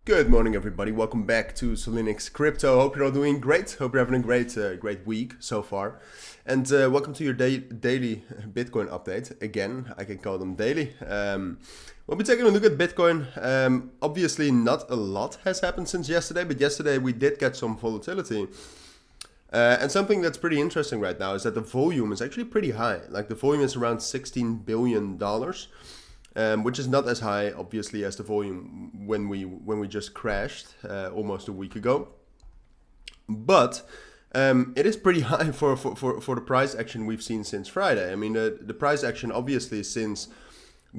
Good morning, everybody. Welcome back to Cilinix Crypto. Hope you're all doing great. Hope you're having a great week so far. And welcome to your daily Bitcoin update. Again, I can call them daily. We'll be taking a look at Bitcoin. Obviously, not a lot has happened since yesterday, but yesterday we did get some volatility. And something that's pretty interesting right now is that the volume is actually pretty high. Like the volume is around $16 billion. Which is not as high, obviously, as the volume when we just crashed almost a week ago. But it is pretty high for the price action we've seen since Friday. I mean, the price action, obviously, since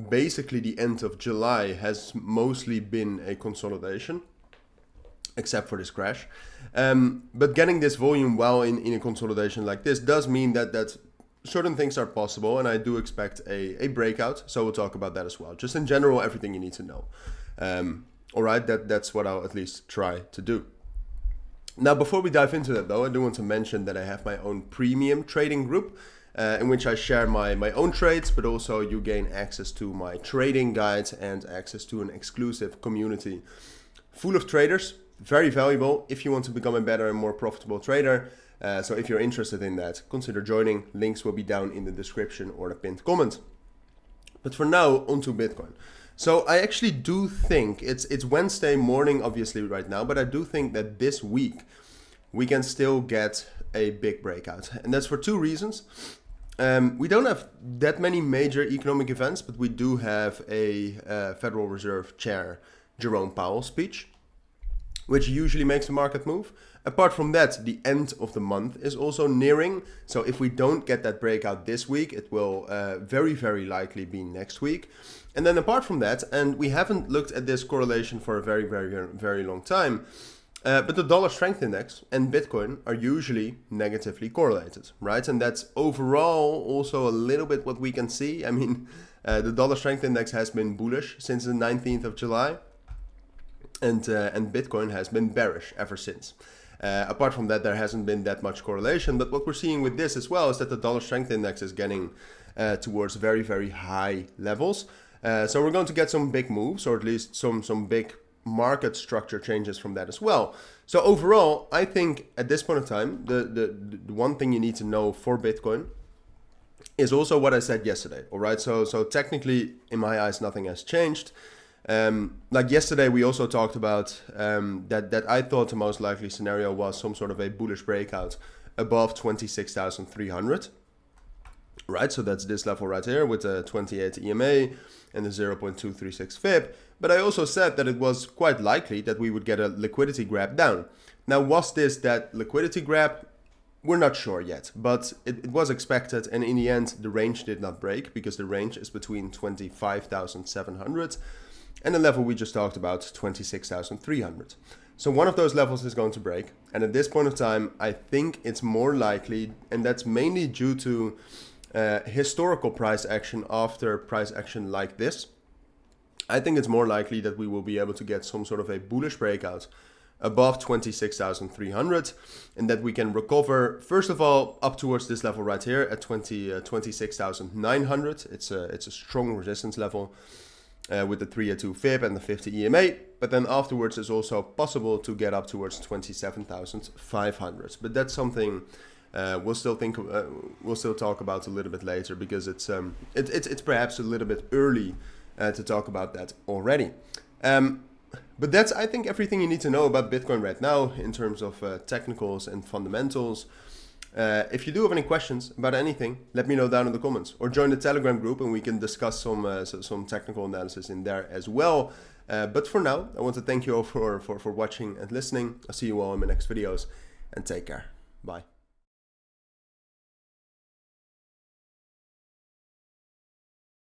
basically the end of July has mostly been a consolidation, except for this crash. But getting this volume while in a consolidation like this does mean that certain things are possible, and I do expect a breakout, so we'll talk about that as well. Just in general, everything you need to know. All right, that's what I'll at least try to do. Now, before we dive into that though, I do want to mention that I have my own premium trading group in which I share my own trades, but also you gain access to my trading guides and access to an exclusive community full of traders. Very valuable if you want to become a better and more profitable trader. So if you're interested in that, consider joining. Links will be down in the description or the pinned comment. But for now, onto Bitcoin. So I actually do think it's Wednesday morning, obviously right now, but I do think that this week we can still get a big breakout. And that's for two reasons. We don't have that many major economic events, but we do have a Federal Reserve Chair, Jerome Powell speech, which usually makes the market move. Apart from that, the end of the month is also nearing. So if we don't get that breakout this week, it will very, very likely be next week. And then apart from that, and we haven't looked at this correlation for a very, very, very long time, but the dollar strength index and Bitcoin are usually negatively correlated, right? And that's overall also a little bit what we can see. I mean, the dollar strength index has been bullish since the 19th of July. And Bitcoin has been bearish ever since. Apart from that, there hasn't been that much correlation. But what we're seeing with this as well is that the dollar strength index is getting towards very, very high levels. So we're going to get some big moves, or at least some big market structure changes from that as well. So overall, I think at this point in time, the one thing you need to know for Bitcoin is also what I said yesterday. All right. So technically, in my eyes, nothing has changed. Like yesterday, we also talked about that I thought the most likely scenario was some sort of a bullish breakout above 26,300. Right, so that's this level right here with the 28 EMA and the 0.236 fib. But I also said that it was quite likely that we would get a liquidity grab down. Now, was this that liquidity grab? We're not sure yet, but it was expected, and in the end, the range did not break because the range is between 25,700 and the level we just talked about, 26,300. So one of those levels is going to break. And at this point of time, I think it's more likely, and that's mainly due to historical price action after price action like this. I think it's more likely that we will be able to get some sort of a bullish breakout above 26,300 and that we can recover, first of all, up towards this level right here at 26,900. It's a strong resistance level. With the 302 fib and the 50 EMA, but then afterwards it's also possible to get up towards 27,500. But that's something we'll still talk about a little bit later because it's perhaps a little bit early to talk about that already. But that's, I think, everything you need to know about Bitcoin right now in terms of technicals and fundamentals. If you do have any questions about anything, let me know down in the comments or join the Telegram group and we can discuss some technical analysis in there as well. But for now, I want to thank you all for watching and listening. I'll see you all in my next videos and take care. Bye.